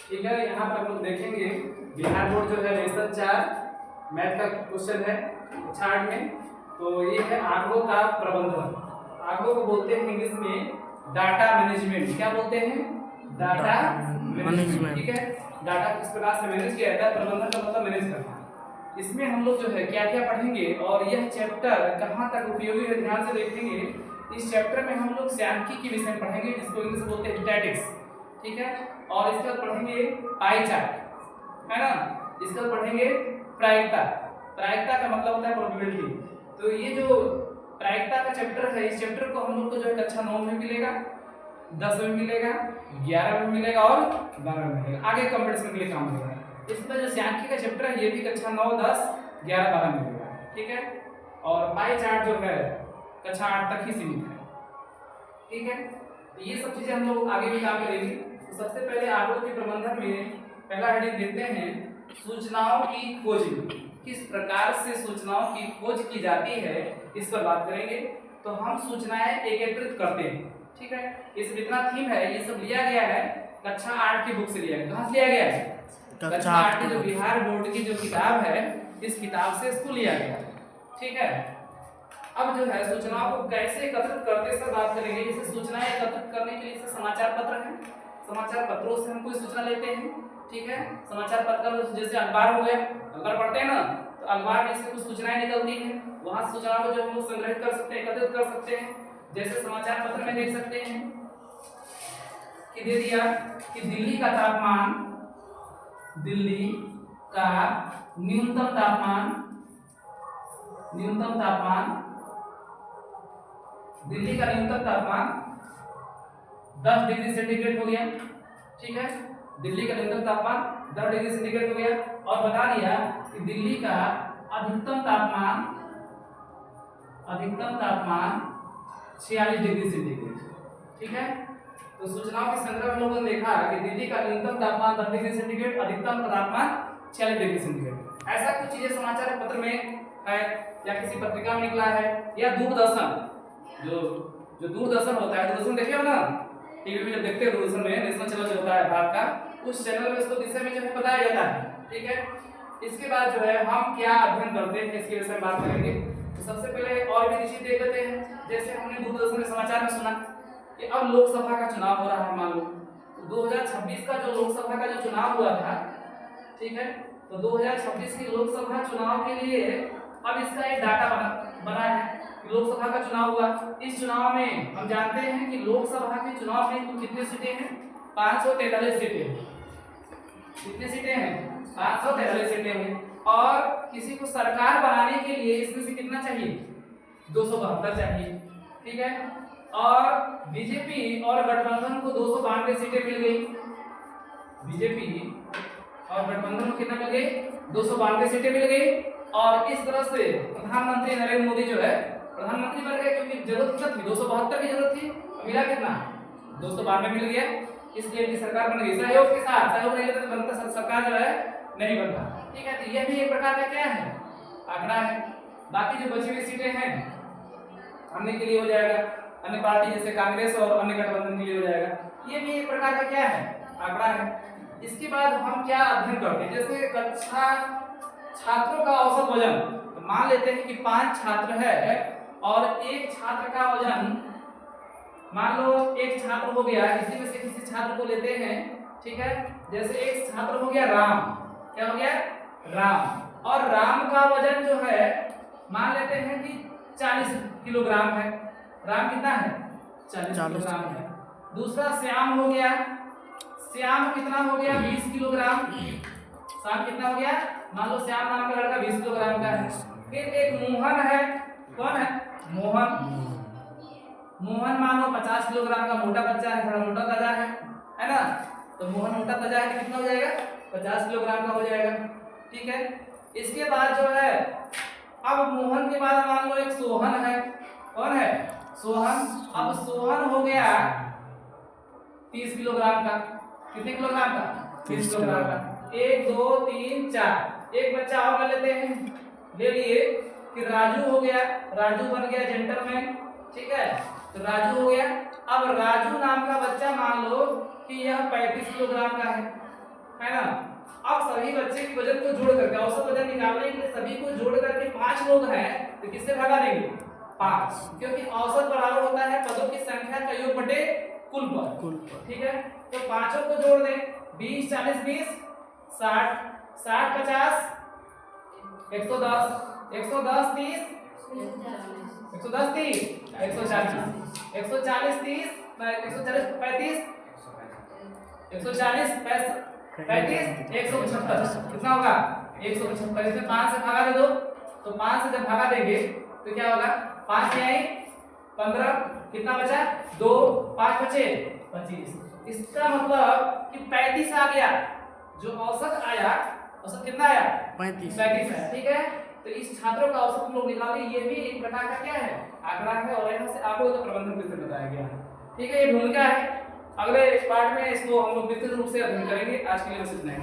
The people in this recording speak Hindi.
ठीक है, यहाँ पर हम लोग देखेंगे बिहार बोर्ड जो है लेसन 4 मैथ का क्वेश्चन है 6 में। तो ये है आंकड़ों का प्रबंधन। आंकड़ों को बोलते हैं इंग्लिश में डाटा मैनेजमेंट। क्या बोलते हैं? Data management. ठीक है, डाटा किस प्रकार से मैनेज किया जाता है, प्रबंधन का मतलब मैनेज करना। इसमें हम लोग जो है क्या क्या पढ़ेंगे और यह चैप्टर कहाँ तक उपयोगी है ध्यान से देखेंगे। इस चैप्टर में हम लोग सांख्यिकी के विषय में पढ़ेंगे जिसको इंग्लिश में बोलते हैं स्टैटिक्स। ठीक है, और इसके बाद पढ़ेंगे पाई चार्ट, है ना। इसके बाद पढ़ेंगे प्रायिकता। प्रायिकता का मतलब होता है प्रोबेबिलिटी। तो ये जो प्रायिकता का चैप्टर है, इस चैप्टर को हम लोग को जो है कक्षा 9 में मिलेगा, 10 में मिलेगा, 11 में मिलेगा और 12 में मिलेगा। आगे कंपटीशन के लिए काम होगा। इसमें जो सांख्यिकी का चैप्टर है ये भी कक्षा 9, 10, 11, 12 में मिलेगा। ठीक है, और पाई चार्ट जो है कक्षा 8 तक ही सीमित है। ठीक है, तो ये सब चीजें हम लोग आगे भी काम करेंगे। तो सबसे पहले आंकड़ों के प्रबंधन में पहला हेडिंग देखते हैं सूचनाओं की खोज। किस प्रकार से सूचनाओं की खोज की जाती है इस पर बात करेंगे। तो हम सूचनाएं एकत्रित करते हैं। ठीक है, इस जितना थीम है ये सब लिया गया है कक्षा 8 की बुक से लिया गया। कहाँ से लिया गया है? कक्षा 8 की जो बिहार बोर्ड की जो किताब है इस किताब से इसको लिया गया है। ठीक है, अब जो है सूचनाओं को कैसे एकत्रित करते हैं सब बात करेंगे। जैसे सूचनाएं एकत्रित करने के लिए समाचार पत्र है, समाचार पत्रों से हम कोई सूचना लेते हैं। ठीक है, समाचार पत्र जैसे अखबार हो गया, अखबार पढ़ते हैं ना, तो अखबार में से कुछ सूचनाएं निकलती हैं, वहां सूचनाओं को जो हम लोग संग्रहित कर सकते हैं, एकत्रित कर सकते हैं। जैसे समाचार पत्र में देख सकते हैं कि दे दिया कि दिल्ली का तापमान, दिल्ली का न्यूनतम तापमान, न्यूनतम तापमान, दिल्ली का न्यूनतम तापमान 10 डिग्री सेंटीग्रेड हो गया। ठीक है, दिल्ली का न्यूनतम तापमान 10 डिग्री सेंटीग्रेड हो गया। और बता दिया कि दिल्ली का अधिकतम तापमान, अधिकतम तापमान 46 डिग्री सेंटीग्रेड। ठीक है, तो सूचनाओं के संग्रह में लोगों ने देखा कि दिल्ली का न्यूनतम तापमान 10 डिग्री सेंटीग्रेड, अधिकतम तापमान 46 डिग्री सेंटीग्रेड। ऐसा कुछ चीजें समाचार पत्र में है या किसी पत्रिका में निकला है, या दूरदर्शन जो दूरदर्शन होता है, दूरदर्शन देखे हो ना, टीवी में जब देखते हैं दूरदर्शन में नेशनल चैनल जो होता है भारत का, उस चैनल में इसको विषय में जो है बताया जाता है। ठीक है, इसके बाद जो है हम क्या अध्ययन करते हैं इसके विषय में बात करेंगे। तो सबसे पहले और भी चीज देख लेते हैं। जैसे हमने दूरदर्शन में समाचार में सुना कि अब लोकसभा का चुनाव हो रहा है, मान लो तो 2026 का जो लोकसभा का जो चुनाव हुआ था, ठीक है, तो 2026 की लोकसभा चुनाव के लिए अब इसका एक डाटा बना है। लोकसभा का चुनाव हुआ, इस चुनाव में हम जानते हैं कि लोकसभा के चुनाव में कुल कितनी सीटें हैं? 543 सीटें। कितनी सीटें हैं? 543 सीटें हैं। और किसी को सरकार बनाने के लिए इसमें से कितना चाहिए? 272 चाहिए। ठीक है, और बीजेपी और गठबंधन को 292 सीटें मिल गई। बीजेपी और गठबंधन को कितना मिल गई? 292 सीटें मिल गई। और इस तरह से प्रधानमंत्री नरेंद्र मोदी जो है प्रधानमंत्री बन गए, क्योंकि जरूरत कितना थी? 272 की जरूरत थी, मिला कितना? 292 मिल गया। इसलिए इनकी सरकार बन गई सहयोग के साथ। सहयोग नहीं लेते तो बनता सरकार जो है नहीं बनता। ठीक है, तो यह भी एक प्रकार का क्या है? आंकड़ा है। बाकी जो बची हुई सीटें हैं अन्य के लिए हो जाएगा, अन्य पार्टी जैसे कांग्रेस और अन्य गठबंधन के लिए हो जाएगा। ये भी एक प्रकार का क्या है? आंकड़ा है। इसके बाद हम क्या अध्ययन करते हैं? जैसे कक्षा छात्रों का औसत वजन, तो मान लेते हैं कि 5 छात्र है और एक छात्र का वजन, मान लो एक छात्र हो गया, इसी में से किसी छात्र को लेते हैं। ठीक है, जैसे एक छात्र हो गया राम। क्या हो गया? राम। और राम का वजन जो है मान लेते हैं कि 40 किलोग्राम है। राम कितना है? 40 किलोग्राम है। दूसरा श्याम हो गया, श्याम कितना हो गया? 20 किलोग्राम। श्याम कितना हो गया? मान लो श्याम नाम का लड़का 20 किलोग्राम का है। फिर एक मोहन है। कौन है? मोहन। मोहन मानो 50 किलोग्राम का मोटा बच्चा है, थोड़ा मोटा ताजा है ना। तो मोहन मोटा ताजा है, कितना हो जाएगा? 50 किलोग्राम का हो जाएगा। ठीक है, इसके बाद जो है अब मोहन के बाद मान लो एक सोहन है। कौन है? सोहन। अब सोहन हो गया 30 किलोग्राम का। कितने किलोग्राम का? 30 किलोग्राम का। 1 2 3 4, एक बच्चा और ले लेते हैं। ले लिए कि राजू हो गया, राजू बन गया जेंटलमैन। ठीक है, तो राजू हो गया। अब राजू नाम का बच्चा मान लो कि यह 35 किलोग्राम का है। है ना। अब सभी बच्चे के वजन को जोड़ करके औसत वजन निकालने के लिए सभी को जोड़ करके 5 लोग हैं तो किससे भगा देंगे 5, क्योंकि औसत बराबर होता है पदों की संख्या का योग बटे कुल पर। ठीक है, तो पांचों को जोड़ दें 20 40 20 60 60 50 110 110 30 110 30 140 140 30 140 35 140 35 175 कितना होगा 175। इसमें 5 से भागा दे दो तो 5 से जब भागा देंगे तो क्या होगा 5 में आई 15 कितना बचा 2 5 बचे 25। इसका मतलब कि 35 आ गया, जो औसत आया औसत कितना आया 35 है। ठीक है, तो इस छात्रों का औसत हम लोग निकालें, ये भी एक प्रकार का क्या है आंकड़ा है और यहाँ से आपको तो प्रबंधन विषय बताया गया है। ठीक है, ये भूमिका है। अगले पार्ट में इसको हम लोग विस्तृत रूप से अध्ययन करेंगे। आज के लिए बस इतना ही।